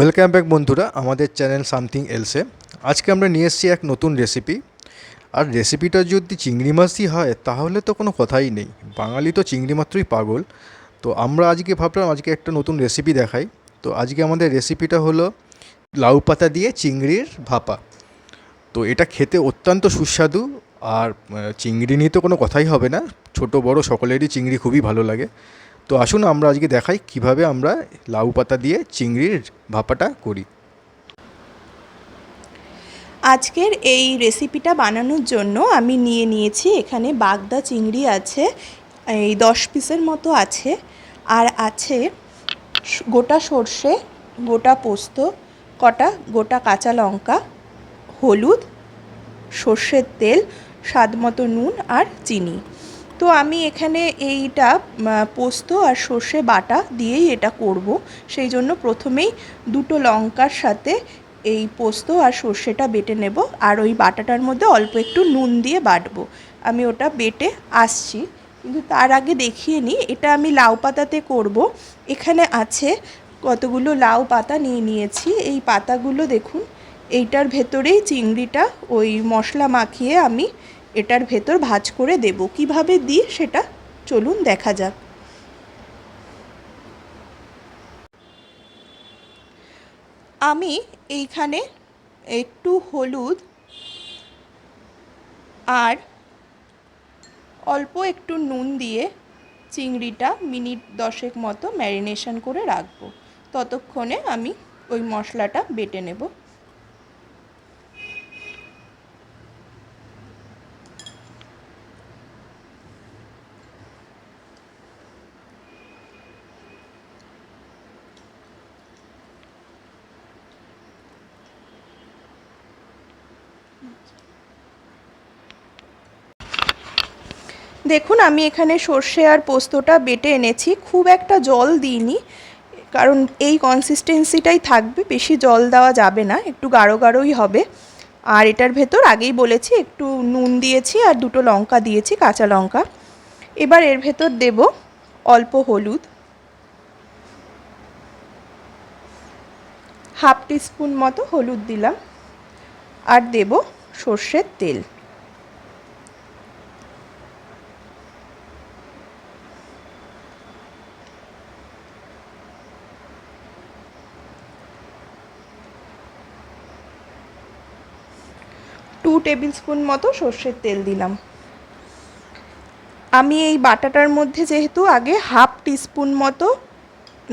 Welcome back বন্ধুরা আমাদের channel something else. আজকে আমরা নিয়ে এসেছি এক নতুন রেসিপি। আর রেসিপিটা যদি চিংড়ি মাছ দিয়ে হয় তাহলে তো কোনো কথাই নেই, বাঙালি তো চিংড়ি মাত্রই পাগল। তো আমরা আজকে ভাবলাম আজকে একটা নতুন রেসিপি দেখাই। তো আজকে আমাদের রেসিপিটা হলো লাউ পাতা দিয়ে চিংড়ির ভাপা। তো এটা খেতে অত্যন্ত সুস্বাদু। আর চিংড়ি নিয়ে তো কোনো কথাই হবে না, ছোট বড় সকলেরই চিংড়ি খুবই ভালো লাগে। তো আসুন আমরা আজকে দেখাই কিভাবে আমরা লাউ পাতা দিয়ে চিংড়ির ভাপাটা করি। আজকের এই রেসিপিটা বানানোর জন্য আমি নিয়েছি এখানে বাগদা চিংড়ি আছে, এই 10 পিসের মতো আছে। আর আছে গোটা সর্ষে, গোটা পোস্ত, কটা গোটা কাঁচা লঙ্কা, হলুদ, সর্ষের তেল, স্বাদ মতো নুন আর চিনি। তো আমি এখানে এইটা পোস্ত আর সর্ষে বাটা দিয়েই এটা করব। সেই জন্য প্রথমেই দুটো লঙ্কার সাথে এই পোস্ত আর সর্ষেটা বেটে নেব, আর ওই বাটাটার মধ্যে অল্প একটু নুন দিয়ে বাটবো। আমি ওটা বেটে আসছি, কিন্তু তার আগে দেখিয়ে নিই এটা আমি লাউ পাতাতে করব। এখানে আছে কতগুলো লাউ পাতা নিয়েছি। এই পাতাগুলো দেখুন, এইটার ভেতরেই চিংড়িটা ওই মশলা মাখিয়ে আমি এটার ভেতর ভাজ করে দেব। কিভাবে দিই সেটা চলুন দেখা যাক। আমি এইখানে একটু হলুদ আর অল্প একটু নুন দিয়ে চিংড়িটা মিনিট 10 মতো ম্যারিনেশন করে রাখবো। ততক্ষণে আমি ওই মশলাটা বেটে নেব। দেখুন আমি এখানে সর্ষে আর পোস্তটা বেটে এনেছি, খুব একটা জল দিইনি, কারণ এই কনসিস্টেন্সিটাই থাকবে, বেশি জল দেওয়া যাবে না, একটু গাঢ় গাঢ়ই হবে। আর এটার ভেতর আগেই বলেছি একটু নুন দিয়েছি আর দুটো লঙ্কা দিয়েছি, কাঁচা লঙ্কা। এবার এর ভেতর দেব অল্প হলুদ, হাফ টিস্পুন মতো হলুদ দিলাম, আর দেব সর্ষের তেল। টু টেবিল স্পুন মতো সর্ষের তেল দিলাম। আমি এই বাটাটার মধ্যে যেহেতু আগে হাফ টিস্পুন মতো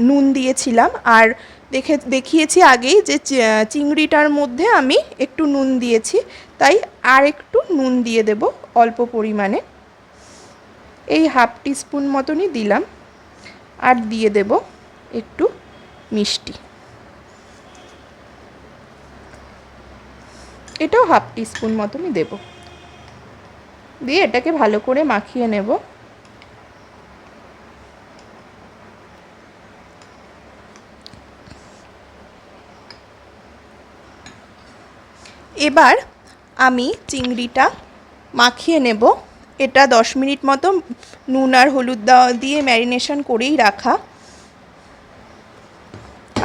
নুন দিয়েছিলাম, আর দেখিয়েছি আগেই যে চিংড়িটার মধ্যে আমি একটু নুন দিয়েছি, তাই আর একটু নুন দিয়ে দেব অল্প পরিমাণে। এই হাফ টিস্পুন মতনই দিলাম, আর দিয়ে দেব একটু মিষ্টি, এটাও হাফ টিস্পুন মতনই দেব। দিয়ে এটাকে ভালো করে মাখিয়ে নেব। এবার আমি চিংড়িটা মাখিয়ে নেব। এটা 10 মিনিট মতো নুন আর হলুদ দিয়ে ম্যারিনেশন করেই রাখা।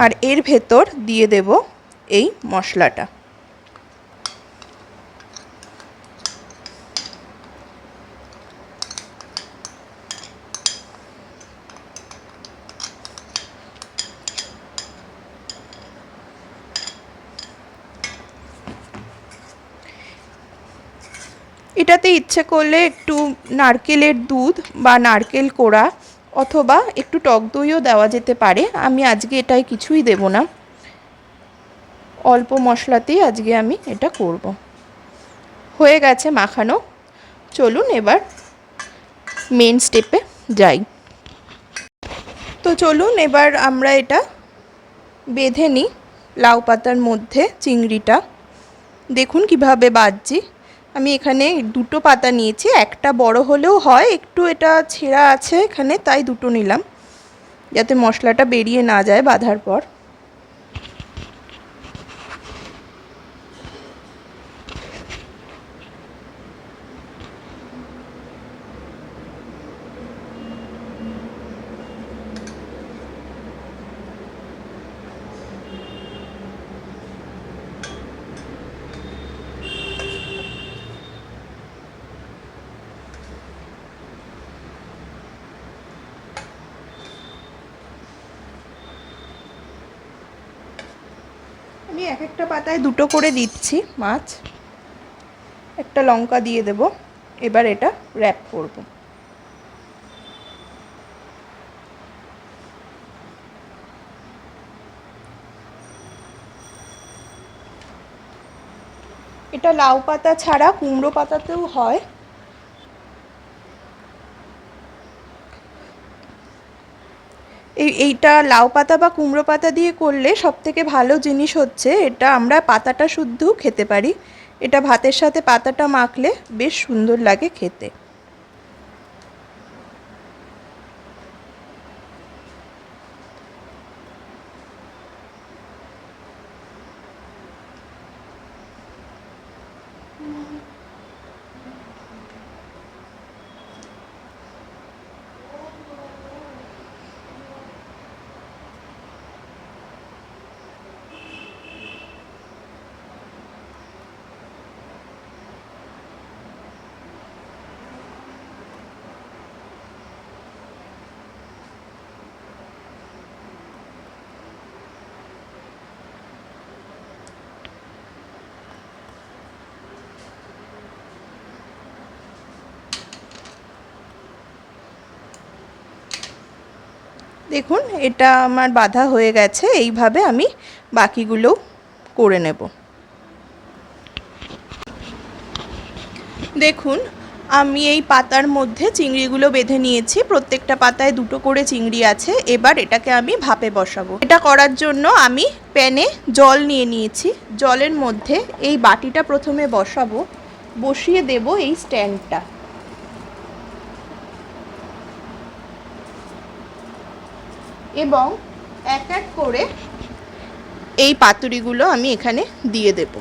আর এর ভেতর দিয়ে দেব এই মশলাটা। এটাতে ইচ্ছে করলে একটু নারকেলের দুধ বা নারকেল কোড়া অথবা একটু টক দইও দেওয়া যেতে পারে। আমি আজকে এটাই কিছুই দেব না, অল্প মশলাতেই আজকে আমি এটা করব। হয়ে গেছে মাখানো, চলুন এবার মেন স্টেপে যাই। তো চলুন এবার আমরা এটা বেঁধে নিই লাউ পাতার মধ্যে চিংড়িটা। দেখুন কিভাবে বাঁধছি। আমি এখানে দুটো পাতা নিয়েছি, একটা বড় হলেও হয়, একটু এটা ছেঁড়া আছে এখানে, তাই দুটো নিলাম যাতে মশলাটা বেরিয়ে না যায় বাঁধার পর। আমি এক একটা পাতায় দুটো করে দিচ্ছি মাছ, একটা লঙ্কা দিয়ে দেব। এবার এটা র্যাপ করব। এটা লাউ পাতা ছাড়া কুমড়ো পাতাতেও হয়। এইটা লাউ পাতা বা কুমড়ো পাতা দিয়ে করলে সবথেকে ভালো জিনিস হচ্ছে এটা আমরা পাতাটা শুদ্ধও খেতে পারি। এটা ভাতের সাথে পাতাটা মাখলে বেশ সুন্দর লাগে খেতে। দেখুন এটা আমার বাঁধা হয়ে গেছে। এইভাবে আমি বাকিগুলো করে নেব। দেখুন আমি এই পাতার মধ্যে চিংড়িগুলো বেঁধে নিয়েছি। প্রত্যেকটা পাতায় দুটো করে চিংড়ি আছে। এবার এটাকে আমি ভাপে বসাবো। এটা করার জন্য আমি প্যানে জল নিয়ে নিয়েছি। জলের মধ্যে এই বাটিটা প্রথমে বসাবো, বসিয়ে দেব এই স্ট্যান্ডটা। এবং এক এক করে এই পাতুরিগুলো আমি এখানে দিয়ে দেব।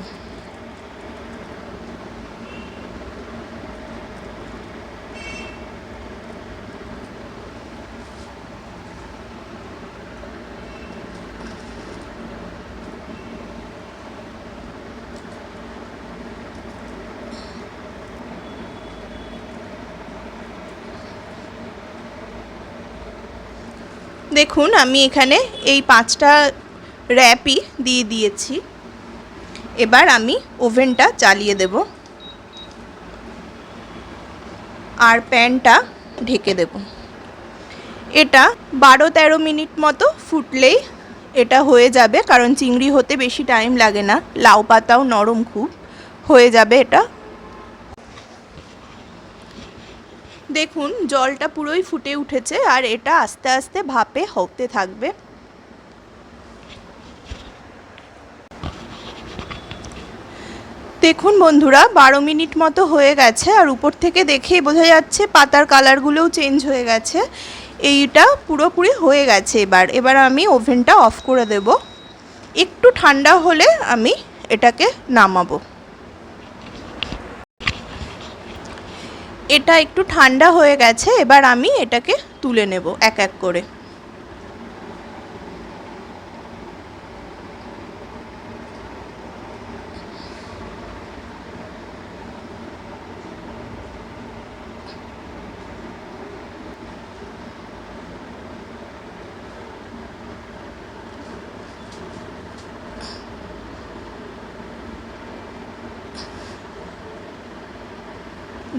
দেখুন আমি এখানে এই 5টা র্যাপই দিয়ে দিয়েছি। এবার আমি ওভেনটা চালিয়ে দেব আর প্যানটা ঢেকে দেব। এটা 12-13 মিনিট মতো ফুটলেই এটা হয়ে যাবে, কারণ চিংড়ি হতে বেশি টাইম লাগে না, লাউ পাতাও নরম খুব, হয়ে যাবে এটা। দেখুন জলটা পুরোই ফুটে উঠেছে আর এটা আস্তে আস্তে ভাপে হতে থাকবে। দেখুন বন্ধুরা 12 মিনিট মতো হয়ে গেছে আর উপর থেকে দেখেই বোঝা যাচ্ছে পাতার কালারগুলোও চেঞ্জ হয়ে গেছে। এইটা পুরোপুরি হয়ে গেছে। এবার আমি ওভেনটা অফ করে দেব। একটু ঠান্ডা হলে আমি এটাকে নামাবো। এটা একটু ঠান্ডা হয়ে গেছে। এবার আমি এটাকে তুলে নেব এক এক করে।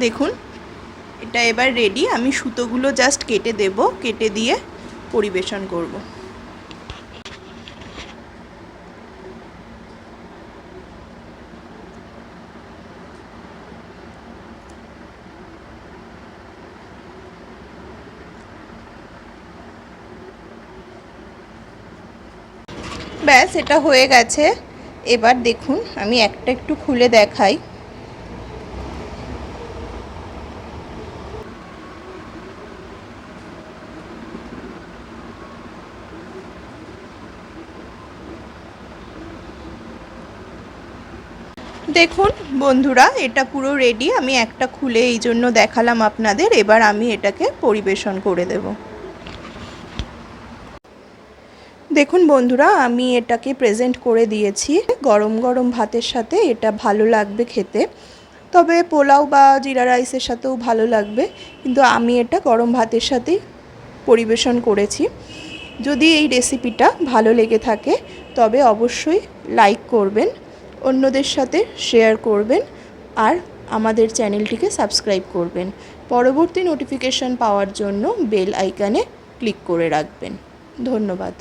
দেখুন এটা এবার রেডি। আমি সুতোগুলো জাস্ট কেটে দেব, কেটে দিয়ে পরিবেশন করব। ব্যাস এটা হয়ে গেছে। এবার দেখুন আমি একটা একটু খুলে দেখাই। দেখুন বন্ধুরা এটা পুরো রেডি। আমি একটা খুলে এই জন্য দেখালাম আপনাদের। এবার আমি এটাকে পরিবেশন করে দেব। দেখুন বন্ধুরা আমি এটাকে প্রেজেন্ট করে দিয়েছি। গরম গরম ভাতের সাথে এটা ভালো লাগবে খেতে, তবে পোলাও বা জিরা রাইসের সাথেও ভালো লাগবে, কিন্তু আমি এটা গরম ভাতের সাথেই পরিবেশন করেছি। যদি এই রেসিপিটা ভালো লেগে থাকে তবে অবশ্যই লাইক করবেন, অন্যদের সাথে শেয়ার করবেন আর আমাদের চ্যানেলটিকে সাবস্ক্রাইব করবেন। পরবর্তী নোটিফিকেশন পাওয়ার জন্য বেল আইকনে ক্লিক করে রাখবেন। ধন্যবাদ।